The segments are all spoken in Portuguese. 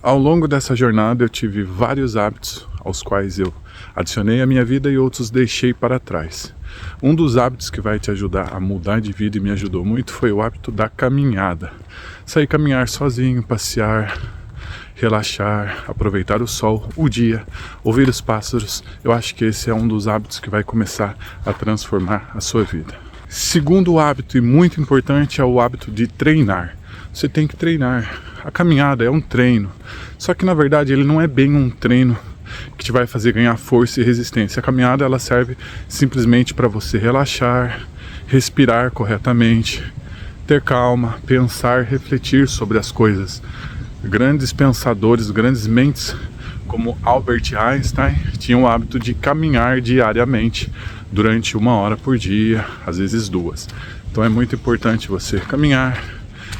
Ao longo dessa jornada eu tive vários hábitos aos quais eu adicionei à minha vida e outros deixei para trás. Um dos hábitos que vai te ajudar a mudar de vida e me ajudou muito foi o hábito da caminhada. Sair caminhar sozinho, passear, relaxar, aproveitar o sol, o dia, ouvir os pássaros. Eu acho que esse é um dos hábitos que vai começar a transformar a sua vida. Segundo hábito e muito importante é o hábito de treinar. Você tem que treinar. A caminhada é um treino, só que na verdade ele não é bem um treino que te vai fazer ganhar força e resistência. A caminhada ela serve simplesmente para você relaxar, respirar corretamente, ter calma, pensar, refletir sobre as coisas. Grandes pensadores, grandes mentes como Albert Einstein tinham o hábito de caminhar diariamente durante 1 hora por dia, às vezes 2. Então é muito importante você caminhar,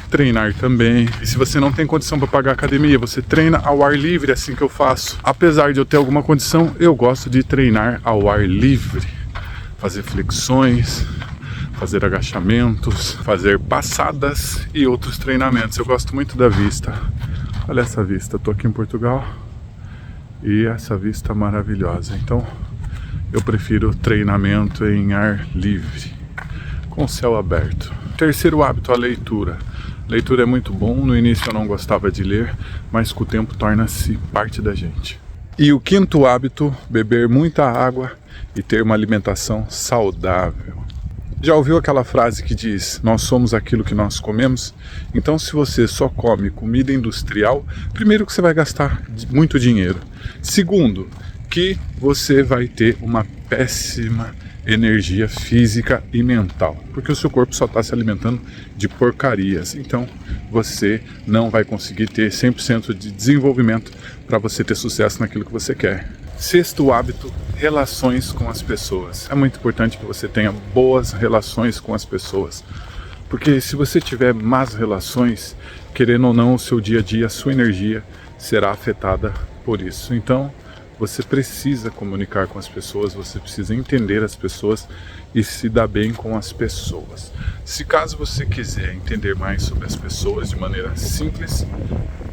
treinar também. E se você não tem condição para pagar academia, você treina ao ar livre, assim que eu faço. Apesar de eu ter alguma condição, eu gosto de treinar ao ar livre. Fazer flexões, fazer agachamentos, fazer passadas e outros treinamentos. Eu gosto muito da vista. Olha essa vista, eu tô aqui em Portugal e essa vista maravilhosa. Então eu prefiro treinamento em ar livre, com o céu aberto. Terceiro hábito, a leitura. Leitura é muito bom, no início eu não gostava de ler, mas com o tempo torna-se parte da gente. E o quinto hábito, beber muita água e ter uma alimentação saudável. Já ouviu aquela frase que diz, nós somos aquilo que nós comemos? Então se você só come comida industrial, primeiro que você vai gastar muito dinheiro. Segundo, que você vai ter uma péssima energia física e mental, porque o seu corpo só está se alimentando de porcarias, então você não vai conseguir ter 100% de desenvolvimento para você ter sucesso naquilo que você quer. Sexto hábito, relações com as pessoas. É muito importante que você tenha boas relações com as pessoas, porque se você tiver más relações, querendo ou não, o seu dia a dia, a sua energia será afetada por isso. Então você precisa comunicar com as pessoas, você precisa entender as pessoas e se dar bem com as pessoas. Se caso você quiser entender mais sobre as pessoas de maneira simples,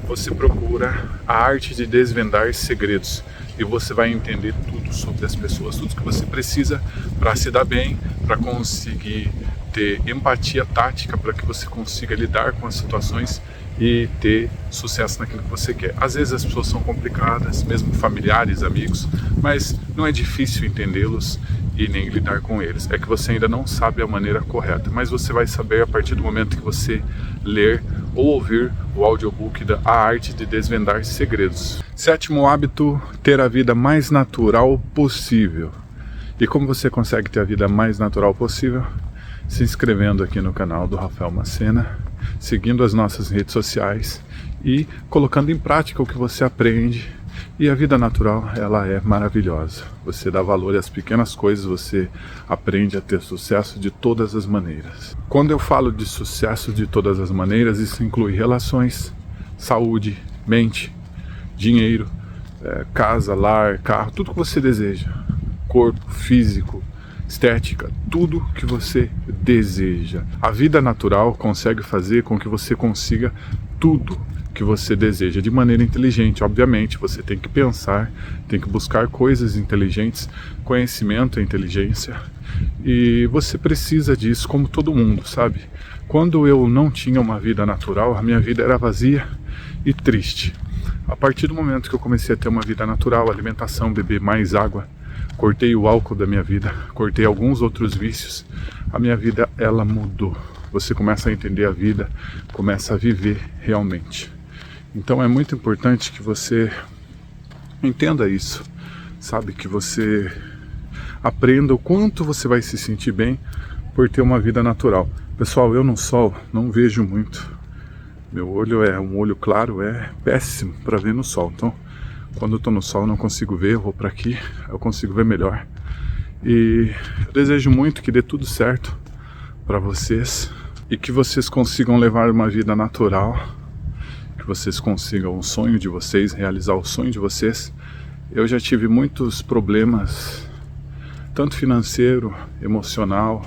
você procura a arte de desvendar segredos e você vai entender tudo sobre as pessoas, tudo que você precisa para se dar bem, para conseguir ter empatia tática, para que você consiga lidar com as situações e ter sucesso naquilo que você quer. Às vezes as pessoas são complicadas, mesmo familiares, amigos, mas não é difícil entendê-los e nem lidar com eles. É que você ainda não sabe a maneira correta, mas você vai saber a partir do momento que você ler ou ouvir o audiobook da A Arte de Desvendar Segredos. Sétimo hábito, ter a vida mais natural possível. E como você consegue ter a vida mais natural possível? Se inscrevendo aqui no canal do Rafael Macena, seguindo as nossas redes sociais e colocando em prática o que você aprende. E a vida natural, ela é maravilhosa. Você dá valor às pequenas coisas, você aprende a ter sucesso de todas as maneiras. Quando eu falo de sucesso de todas as maneiras, isso inclui relações, saúde, mente, dinheiro, casa, lar, carro, tudo que você deseja. Corpo, físico, estética, tudo que você deseja. A vida natural consegue fazer com que você consiga tudo que você deseja de maneira inteligente. Obviamente, você tem que pensar, tem que buscar coisas inteligentes, conhecimento é inteligência, e você precisa disso como todo mundo, sabe? Quando eu não tinha uma vida natural, a minha vida era vazia e triste. A partir do momento que eu comecei a ter uma vida natural, alimentação, beber mais água, cortei o álcool da minha vida, cortei alguns outros vícios, a minha vida ela mudou. Você começa a entender a vida, começa a viver realmente. Então é muito importante que você entenda isso, sabe? Que você aprenda o quanto você vai se sentir bem por ter uma vida natural. Pessoal, eu no sol não vejo muito. Meu olho é um olho claro, é péssimo para ver no sol. Então, quando eu estou no sol eu não consigo ver, eu vou para aqui, eu consigo ver melhor. E eu desejo muito que dê tudo certo para vocês e que vocês consigam levar uma vida natural, que vocês consigam o sonho de vocês, realizar o sonho de vocês. Eu já tive muitos problemas, tanto financeiro, emocional,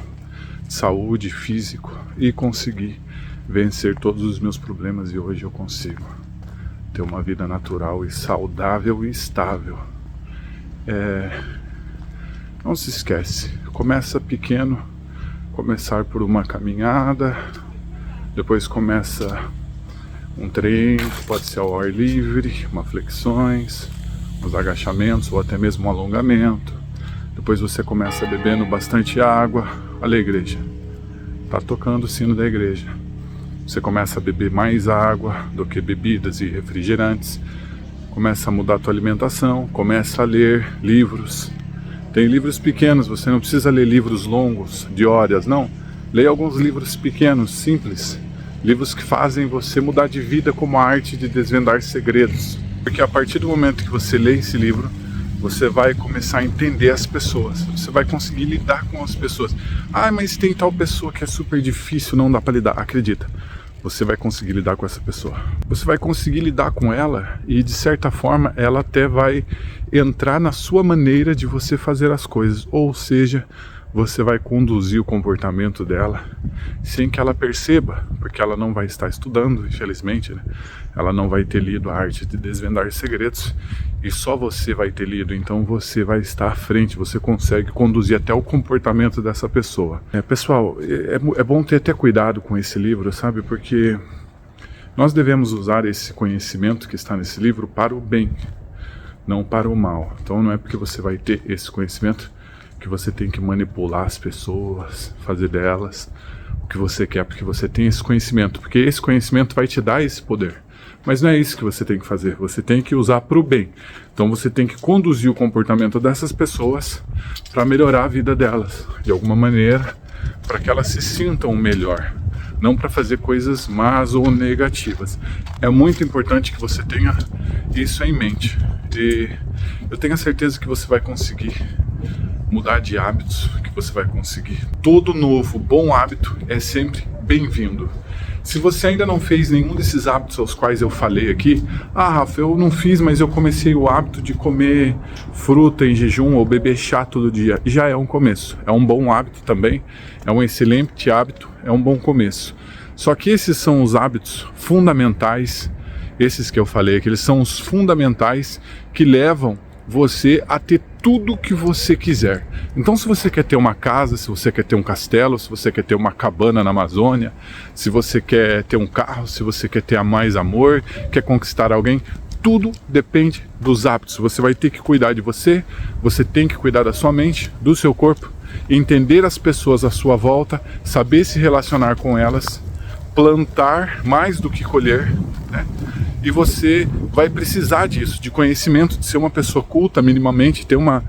de saúde, físico, e consegui vencer todos os meus problemas e hoje eu consigo ter uma vida natural e saudável e estável. Não se esquece, começa pequeno, começar por uma caminhada, depois começa um treino, pode ser ao ar livre, uma flexões, uns agachamentos ou até mesmo um alongamento. Depois você começa bebendo bastante água. Olha a igreja, tá tocando o sino da igreja. Você começa a beber mais água do que bebidas e refrigerantes. Começa a mudar a tua alimentação, começa a ler livros. Tem livros pequenos, você não precisa ler livros longos, de horas, não. Leia alguns livros pequenos, simples. Livros que fazem você mudar de vida, como a arte de desvendar segredos. Porque a partir do momento que você lê esse livro, você vai começar a entender as pessoas. Você vai conseguir lidar com as pessoas. Ah, mas tem tal pessoa que é super difícil, não dá para lidar. Acredita, você vai conseguir lidar com essa pessoa. Você vai conseguir lidar com ela e, de certa forma, ela até vai entrar na sua maneira de você fazer as coisas. Ou seja, você vai conduzir o comportamento dela sem que ela perceba, porque ela não vai estar estudando, infelizmente, né? Ela não vai ter lido a arte de desvendar segredos e só você vai ter lido, então você vai estar à frente, você consegue conduzir até o comportamento dessa pessoa. Pessoal, é bom ter até cuidado com esse livro, sabe? Porque nós devemos usar esse conhecimento que está nesse livro para o bem, não para o mal. Então não é porque você vai ter esse conhecimento que você tem que manipular as pessoas, fazer delas o que você quer, porque você tem esse conhecimento, porque esse conhecimento vai te dar esse poder. Mas não é isso que você tem que fazer, você tem que usar para o bem. Então você tem que conduzir o comportamento dessas pessoas para melhorar a vida delas, de alguma maneira, para que elas se sintam melhor, não para fazer coisas más ou negativas. É muito importante que você tenha isso em mente. E eu tenho a certeza que você vai conseguir mudar de hábitos, que você vai conseguir. Todo novo bom hábito é sempre bem-vindo. Se você ainda não fez nenhum desses hábitos aos quais eu falei aqui, Rafa, eu não fiz, mas eu comecei o hábito de comer fruta em jejum ou beber chá todo dia. Já é um começo, é um bom hábito também, é um excelente hábito, é um bom começo. Só que esses são os hábitos fundamentais, esses que eu falei aqui, eles são os fundamentais que levam você a ter tudo que você quiser. Então, se você quer ter uma casa, se você quer ter um castelo, se você quer ter uma cabana na Amazônia, se você quer ter um carro, se você quer ter mais amor, quer conquistar alguém, tudo depende dos hábitos. Você vai ter que cuidar de você, você tem que cuidar da sua mente, do seu corpo, entender as pessoas à sua volta, saber se relacionar com elas, plantar mais do que colher, né? E você vai precisar disso, de conhecimento, de ser uma pessoa culta minimamente, ter uma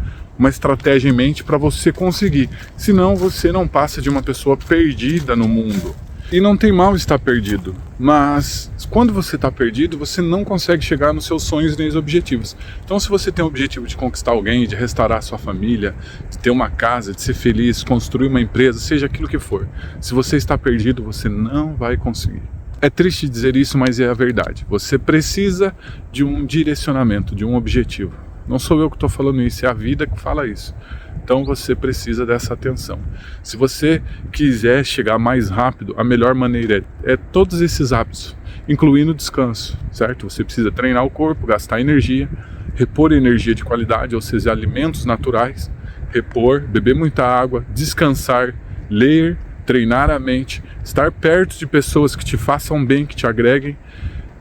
estratégia em mente para você conseguir. Senão você não passa de uma pessoa perdida no mundo. E não tem mal estar perdido, mas quando você está perdido, você não consegue chegar nos seus sonhos nem os objetivos. Então, se você tem o objetivo de conquistar alguém, de restaurar a sua família, de ter uma casa, de ser feliz, construir uma empresa, seja aquilo que for, se você está perdido, você não vai conseguir. É triste dizer isso, mas é a verdade. Você precisa de um direcionamento, de um objetivo. Não sou eu que estou falando isso, é a vida que fala isso. Então você precisa dessa atenção. Se você quiser chegar mais rápido, a melhor maneira é todos esses hábitos, incluindo o descanso, certo? Você precisa treinar o corpo, gastar energia, repor energia de qualidade, ou seja, alimentos naturais, repor, beber muita água, descansar, ler, treinar a mente, estar perto de pessoas que te façam bem, que te agreguem,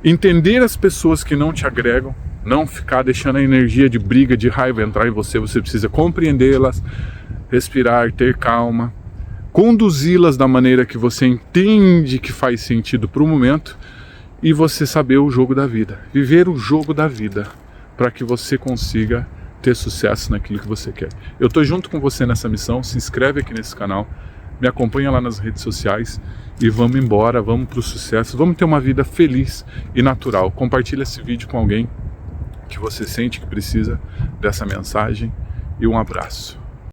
entender as pessoas que não te agregam, não ficar deixando a energia de briga, de raiva entrar em você. Você precisa compreendê-las, respirar, ter calma, conduzi-las da maneira que você entende que faz sentido para o momento e você saber o jogo da vida, viver o jogo da vida para que você consiga ter sucesso naquilo que você quer. Eu estou junto com você nessa missão, se inscreve aqui nesse canal, me acompanha lá nas redes sociais e vamos embora, vamos para o sucesso, vamos ter uma vida feliz e natural. Compartilha esse vídeo com alguém que você sente que precisa dessa mensagem e um abraço.